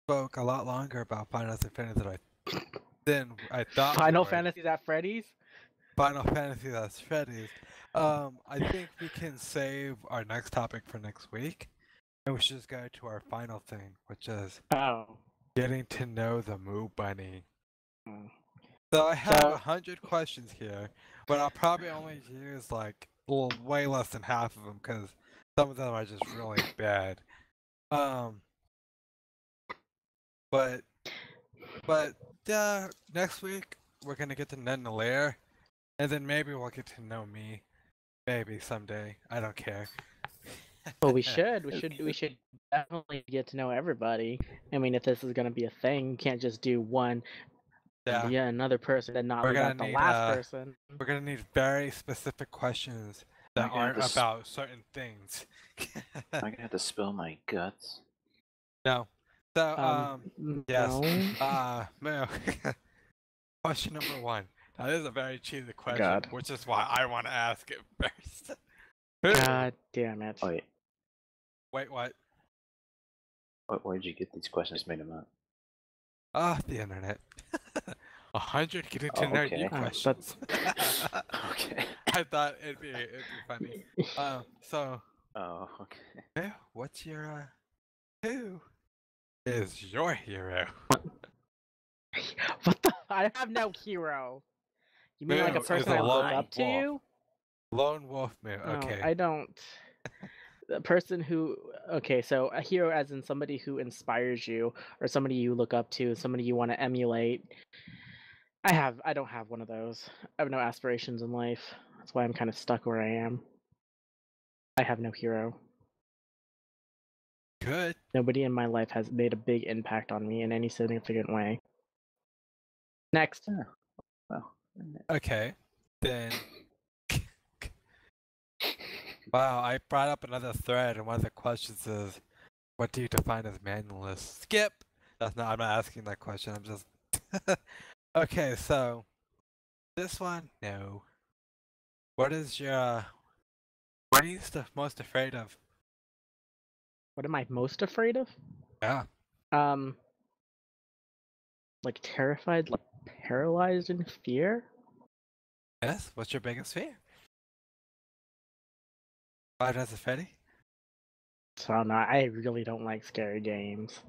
spoke a lot longer about Final Fantasy than I thought Final we would. Fantasies at Freddy's. Final Fantasy that's Freddy's. I think we can save our next topic for next week, and we should just go to our final thing, which is Oh. getting to know the Moo Bunny. Mm. So I have So- 100 questions here, but I'll probably only use like way less than half of them because some of them are just really bad. But next week we're gonna get to know the lair, and then maybe we'll get to know me. Maybe someday. I don't care. Well, we should definitely get to know everybody. I mean, if this is gonna be a thing, you can't just do one and Yeah. another person and not We're leave gonna out the need last person. we're gonna need very specific questions that I'm gonna have aren't to about certain things. I'm gonna have to spill my guts. No. So yes. No. Question number 1. Now this is a very cheesy question, God. which is why I want to ask it first. God damn it. Wait, Wait, what? where'd you get these questions? Made them up. The internet. 100 getting to Oh, know okay. you questions. Okay. I thought it'd be funny. So Oh, okay. what's your who is your hero? What the? I have no hero. You mean like a Moo is person a I look lone up to wolf. you? Lone wolf Moo. No, Okay. I don't. The person who, okay, so a hero as in somebody who inspires you, or somebody you look up to, somebody you want to emulate. I don't have one of those. I have no aspirations in life. That's why I'm kind of stuck where I am. I have no hero. Good. Nobody in my life has made a big impact on me in any significant way. Next. Yeah. Well. Okay. Then. Wow, I brought up another thread, and one of the questions is, "What do you define as manualist?" Skip. I'm not asking that question. I'm just. Okay, so this one, no. What is your? What are you most afraid of? What am I most afraid of? Yeah. Like terrified, like paralyzed in fear? Yes. What's your biggest fear? Five Nights at Freddy? So no, I really don't like scary games.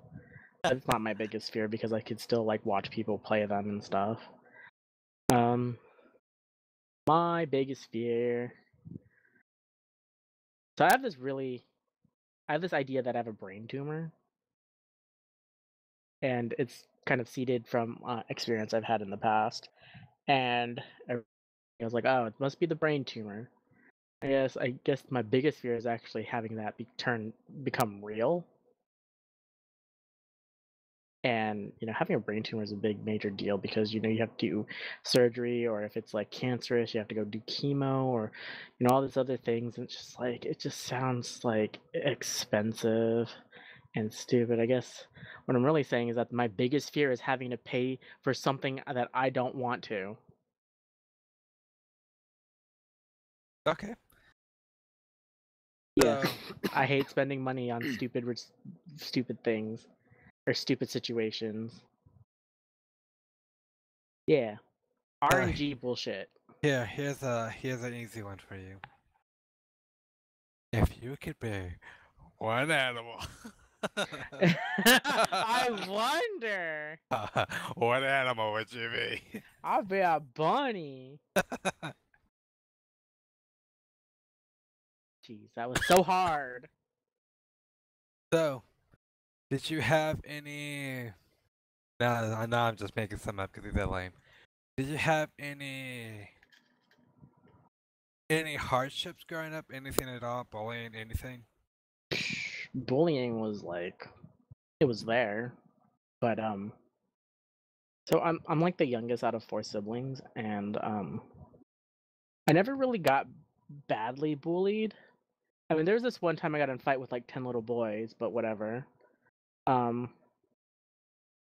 It's not my biggest fear because I could still like watch people play them and stuff. My biggest fear. So I have this idea that I have a brain tumor, and it's kind of seeded from experience I've had in the past. And I was like, oh, it must be the brain tumor. I guess my biggest fear is actually having that become real. And having a brain tumor is a big major deal because you have to do surgery, or if it's like cancerous, you have to go do chemo, or all these other things. And it's just like, it just sounds like expensive, and stupid. I guess what I'm really saying is that my biggest fear is having to pay for something that I don't want to. Okay. Yeah, So, I hate spending money on stupid things or stupid situations. Yeah, RNG bullshit. here's an easy one for you. If you could be one animal, I wonder. what animal would you be? I'll be a bunny. Jeez, that was so hard. So, did you have any? No, I know I'm just making some up because these are lame. Did you have any hardships growing up? Anything at all? Bullying? Anything? Bullying was like it was there, but so I'm like the youngest out of four siblings, and I never really got badly bullied. I mean, there's this one time I got in a fight with like 10 little boys, but whatever. Um,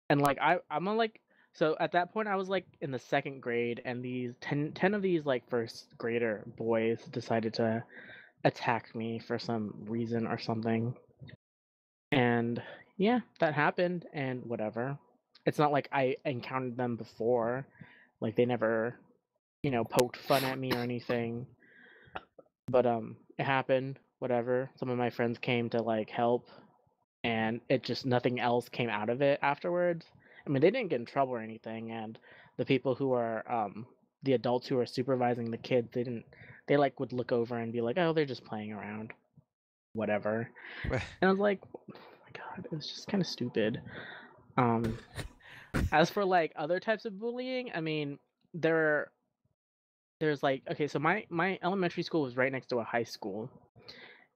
and like I'm a like so at that point I was like in the second grade, and these 10 of these like first grader boys decided to attack me for some reason or something. And yeah, that happened, and whatever. It's not like I encountered them before. Like they never, poked fun at me or anything. But it happened, whatever. Some of my friends came to like help, and it just nothing else came out of it afterwards. I mean, they didn't get in trouble or anything, and the people who are the adults who are supervising the kids, they like would look over and be like, "Oh, they're just playing around." Whatever. And I was like, "Oh my god, it was just kind of stupid." As for like other types of bullying, I mean, there's like, okay, so my elementary school was right next to a high school,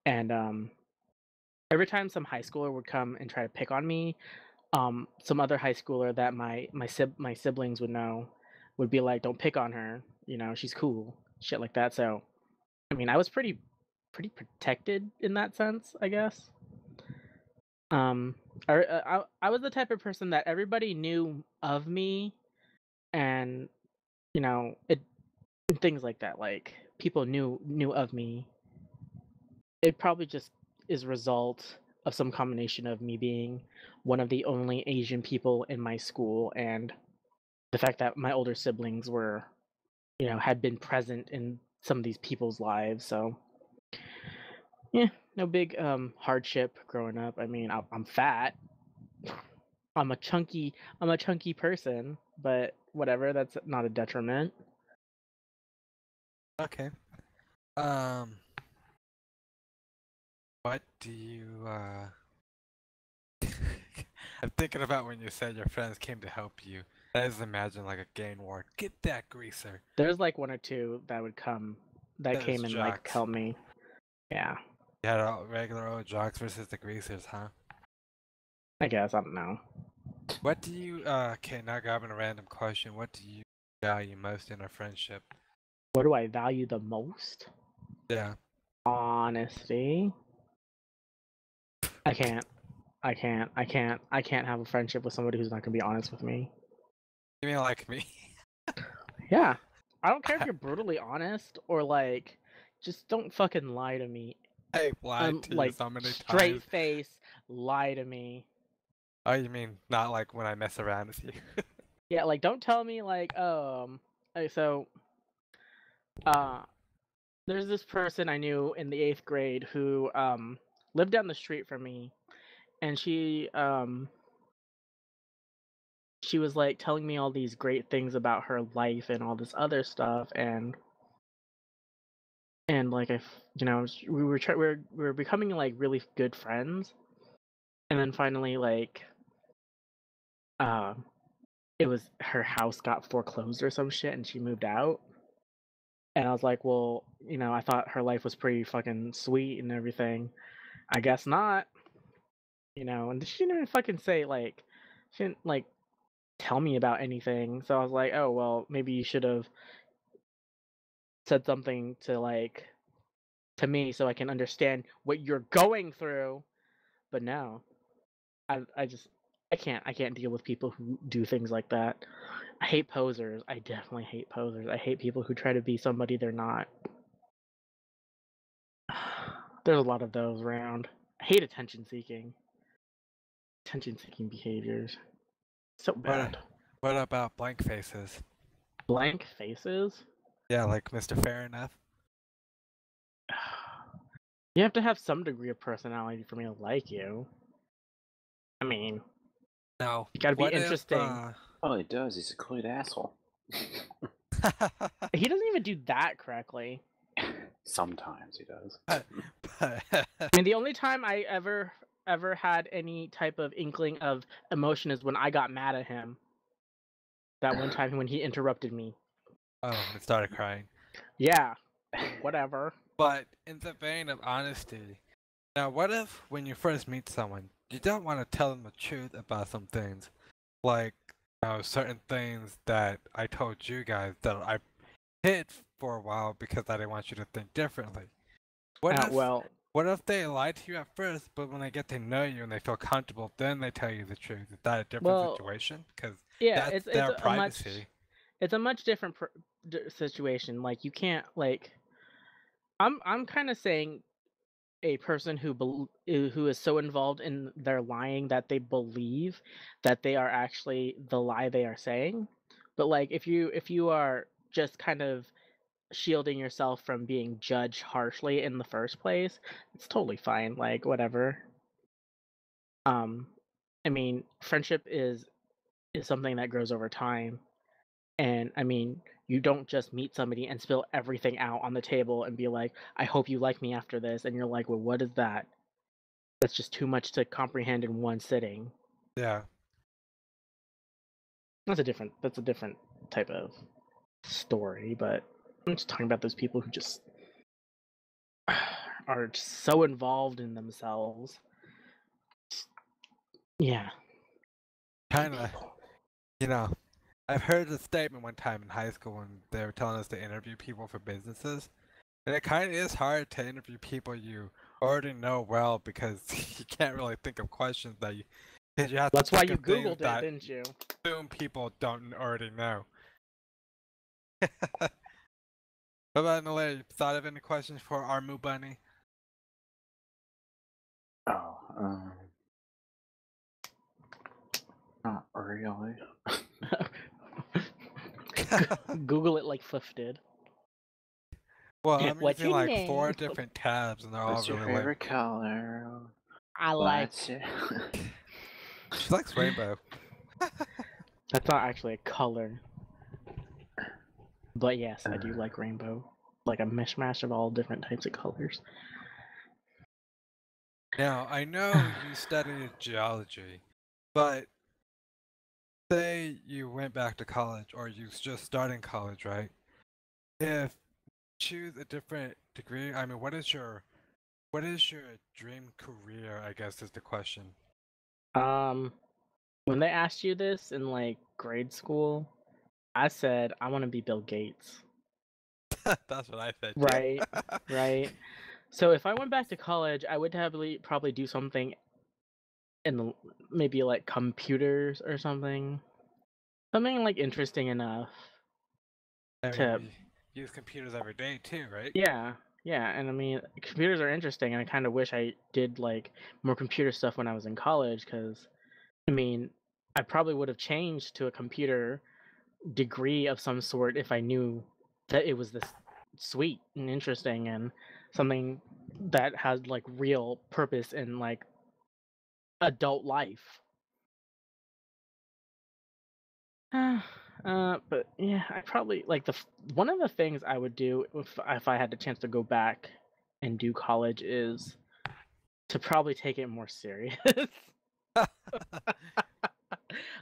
and every time some high schooler would come and try to pick on me, some other high schooler that my siblings would know would be like, "Don't pick on her, she's cool," shit like that. So I mean, I was pretty protected in that sense, I guess. Um, I was the type of person that everybody knew of me, and it things like that. Like people knew of me. It probably just is a result of some combination of me being one of the only Asian people in my school, and the fact that my older siblings were, had been present in some of these people's lives. So yeah, no big hardship growing up. I mean, I'm fat. I'm a chunky person, but whatever, that's not a detriment. Okay. Um, what do you I'm thinking about when you said your friends came to help you. I just imagine like a gang war. Get that greaser. There's like one or two that Those came and like jocks. helped me. Yeah, You had all regular old jocks versus the greasers, huh? I guess, I don't know. What do you okay, now grabbing a random question. What do you value most in a friendship? What do I value the most? Yeah. Honesty. I can't. I can't have a friendship with somebody who's not gonna be honest with me. You mean like me? Yeah. I don't care if you're brutally honest or like just don't fucking lie to me. I've lied to you Like so many straight times. face lie to me. Oh, you mean not like when I mess around with you? Yeah, like don't tell me like so uh there's this person I knew in the 8th grade who lived down the street from me, and she was like telling me all these great things about her life and all this other stuff, and like we were becoming like really good friends, and then finally like uh it was her house got foreclosed or some shit and she moved out, and I was like, well, I thought her life was pretty fucking sweet and everything. I guess not. And she didn't even fucking say like she didn't like tell me about anything. So I was like, oh well, maybe you should have said something to me so I can understand what you're going through. But no. I can't deal with people who do things like that. I hate posers. I definitely hate posers. I hate people who try to be somebody they're not. There's a lot of those around. I hate attention seeking behaviors. So bad. What about blank faces? Blank faces? Yeah, like Mr. Fair Enough. You have to have some degree of personality for me to like you. I mean, No. you gotta be What if, interesting. All he does is a complete asshole. He doesn't even do that correctly. Sometimes he does. I mean, the only time I ever had any type of inkling of emotion is when I got mad at him. That one time when he interrupted me. Oh, and started crying. Yeah, whatever. But in the vein of honesty, now what if when you first meet someone, you don't want to tell them the truth about some things? Like, certain things that I told you guys that I hid for a while because I didn't want you to think differently. What if they lied to you at first, but when they get to know you and they feel comfortable, then they tell you the truth? Is that a different situation? Because yeah, that's their privacy. It's a much different situation. Like, you can't, like, I'm kind of saying a person who is so involved in their lying that they believe that they are actually the lie they are saying. But like, if you are just kind of shielding yourself from being judged harshly in the first place, it's totally fine. Like, whatever. I mean, friendship is something that grows over time. And I mean, you don't just meet somebody and spill everything out on the table and be like, I hope you like me after this. And you're like, well, what is that? That's just too much to comprehend in one sitting. Yeah. That's a different type of story, but I'm just talking about those people who just are so involved in themselves. Yeah. Kind of, I've heard a statement one time in high school when they were telling us to interview people for businesses. And it kind of is hard to interview people you already know well because you can't really think of questions that you. Cause you have That's to why think you of things Googled it, that didn't you? assume people don't already know. What about Nalea? You thought of any questions for our Moo Bunny? Oh, not really. Google it like Fluff did. Well, I'm What's using your like name? 4 different tabs, and they're all What's your really favorite color? I like. She likes rainbow. That's not actually a color. But yes, I do like rainbow. Like a mishmash of all different types of colors. Now, I know you studied geology, but say you went back to college or you just starting college, right? If you choose a different degree, I mean, what is your dream career, I guess is the question. When they asked you this in like grade school, I said I want to be Bill Gates. That's what I said. Right, right. So if I went back to college, I would probably do something in the maybe like computers or something like interesting enough I to. mean, we use computers every day too, right? Yeah, yeah, and I mean, computers are interesting, and I kind of wish I did like more computer stuff when I was in college, because I mean, I probably would have changed to a computer degree of some sort if I knew that it was this sweet and interesting and something that has like real purpose in like adult life. But yeah, I probably like one of the things I would do if I had the chance to go back and do college is to probably take it more serious.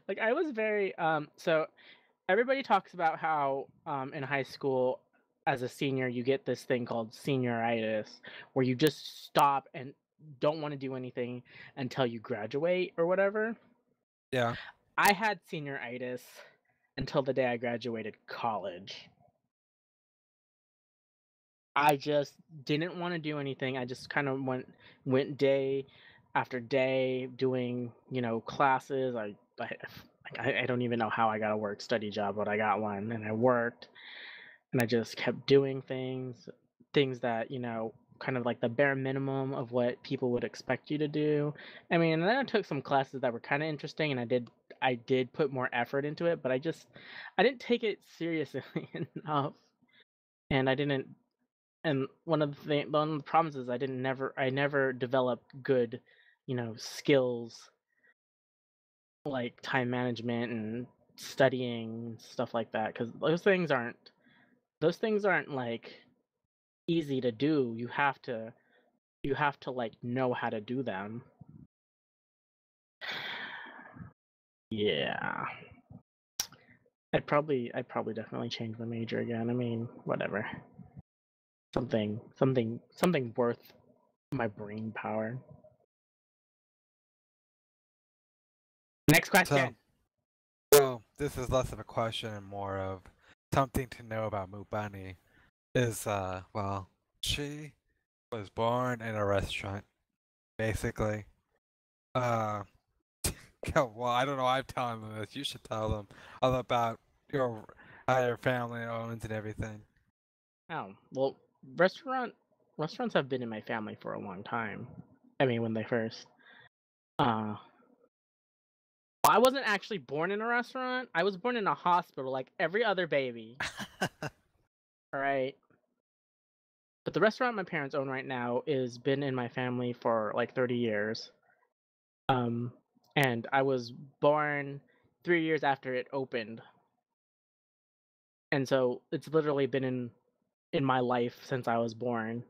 Like, I was very so everybody talks about how in high school as a senior you get this thing called senioritis, where you just stop and don't want to do anything until you graduate or whatever. Yeah. I had senioritis until the day I graduated college. I just didn't want to do anything. I just kind of went day after day doing, classes. I don't even know how I got a work study job, but I got one, and I worked, and I just kept doing things that, kind of like the bare minimum of what people would expect you to do. I mean, and then I took some classes that were kind of interesting, and I did put more effort into it, but I didn't take it seriously enough, and I didn't. And one of the problems is I never developed good, skills like time management and studying stuff like that, because those things aren't like easy to do. You have to like know how to do them. Yeah. I'd probably definitely change my major again. I mean, whatever. Something worth my brain power. Next question. So this is less of a question and more of something to know about Moo Bunny. Is well, she was born in a restaurant, basically. Uh, well, I don't know. I'm telling them this. You should tell them all about your how your family owns and everything. Oh, well, restaurants have been in my family for a long time. I mean, when they first uh I wasn't actually born in a restaurant. I was born in a hospital like every other baby. All right. But the restaurant my parents own right now is been in my family for like 30 years. Um and I was born 3 years after it opened. And so it's literally been in my life since I was born.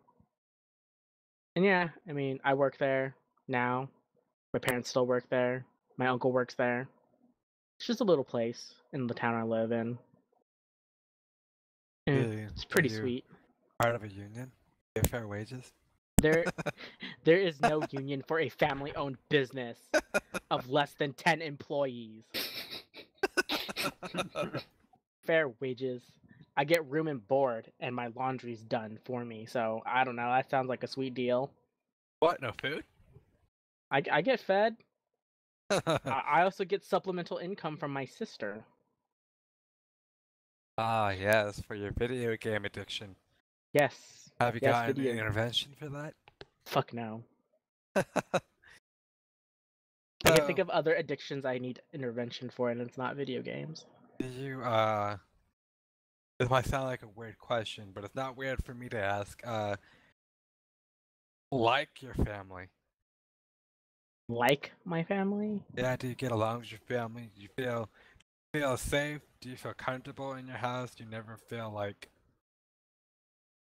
And yeah, I mean, I work there now. My parents still work there. My uncle works there. It's just a little place in the town I live in. It's Are pretty you sweet. part of a union? Get fair wages? There there is no union for a family-owned business of less than 10 employees. Fair wages. I get room and board and my laundry's done for me. So, I don't know, that sounds like a sweet deal. What? No food? I get fed. I also get supplemental income from my sister. Ah, yes, for your video game addiction. Yes. Have you Yes, gotten an video. intervention for that? Fuck no. So, I can think of other addictions I need intervention for, and it's not video games. do you this might sound like a weird question, but it's not weird for me to ask. Like your family. Like my family? Yeah, do you get along with your family? Do you feel safe? Do you feel comfortable in your house? Do you never feel like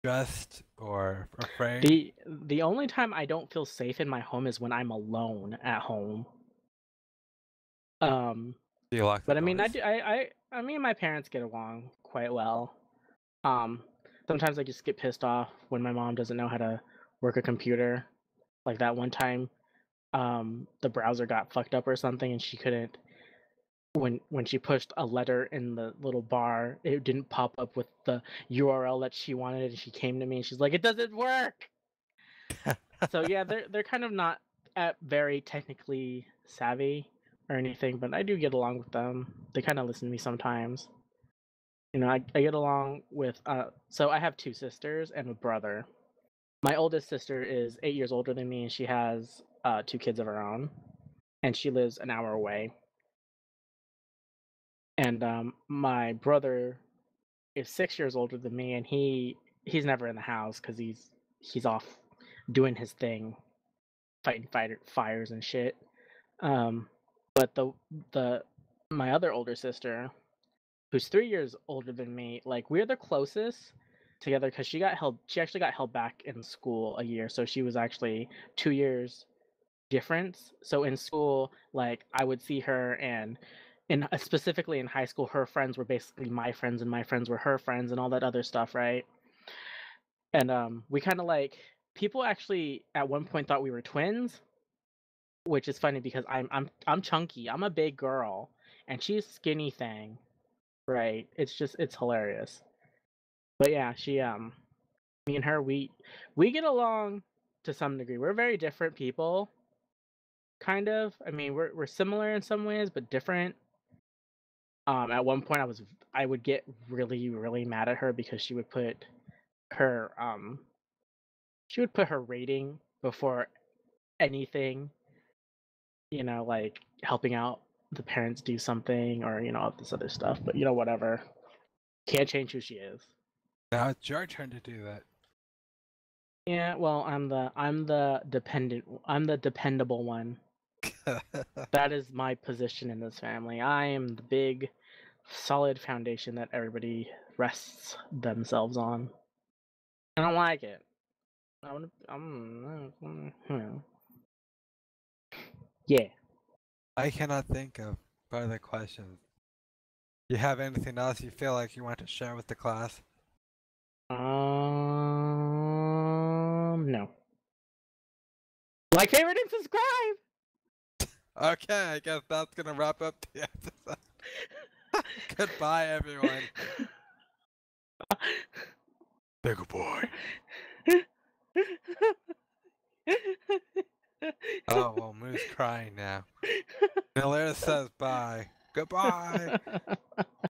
stressed or afraid? The only time I don't feel safe in my home is when I'm alone at home. Um, Do you lock the but I mean, doors? I mean, my parents get along quite well. Um, Sometimes I just get pissed off when my mom doesn't know how to work a computer. Like that one time, the browser got fucked up or something, and she couldn't. When she pushed a letter in the little bar, it didn't pop up with the URL that she wanted, and she came to me and she's like, "It doesn't work." So yeah, they're kind of not very technically savvy or anything, but I do get along with them. They kind of listen to me sometimes. I get along with so I have two sisters and a brother. My oldest sister is 8 years older than me, and she has two kids of her own, and she lives an hour away. And my brother is 6 years older than me, and he's never in the house because he's off doing his thing, fighting fires and shit. But the my other older sister, who's 3 years older than me, like we're the closest together because she actually got held back in school a year, so she was actually 2 years difference. So in school, like I would see her, and specifically in high school, her friends were basically my friends, and my friends were her friends, and all that other stuff, right? And we kind of like people actually at one point thought we were twins, which is funny because I'm chunky, I'm a big girl, and she's skinny thing, right? It's hilarious. But yeah, she me and her we get along to some degree. We're very different people, kind of. I mean, we're similar in some ways, but different. At one point, I would get really mad at her because her she would put her rating before anything. You know, like helping out the parents do something or all this other stuff. But whatever. Can't change who she is. Now it's your turn to do that. Yeah, well, I'm the dependable one. That is my position in this family. I am the big, solid foundation that everybody rests themselves on. I don't like it. Yeah. I cannot think of further questions. You have anything else you feel like you want to share with the class? No. Like, favorite, and subscribe! Okay, I guess that's gonna wrap up the episode. Goodbye, everyone. Say goodbye. Oh, well, Moo's crying now. Nalera says bye. Goodbye.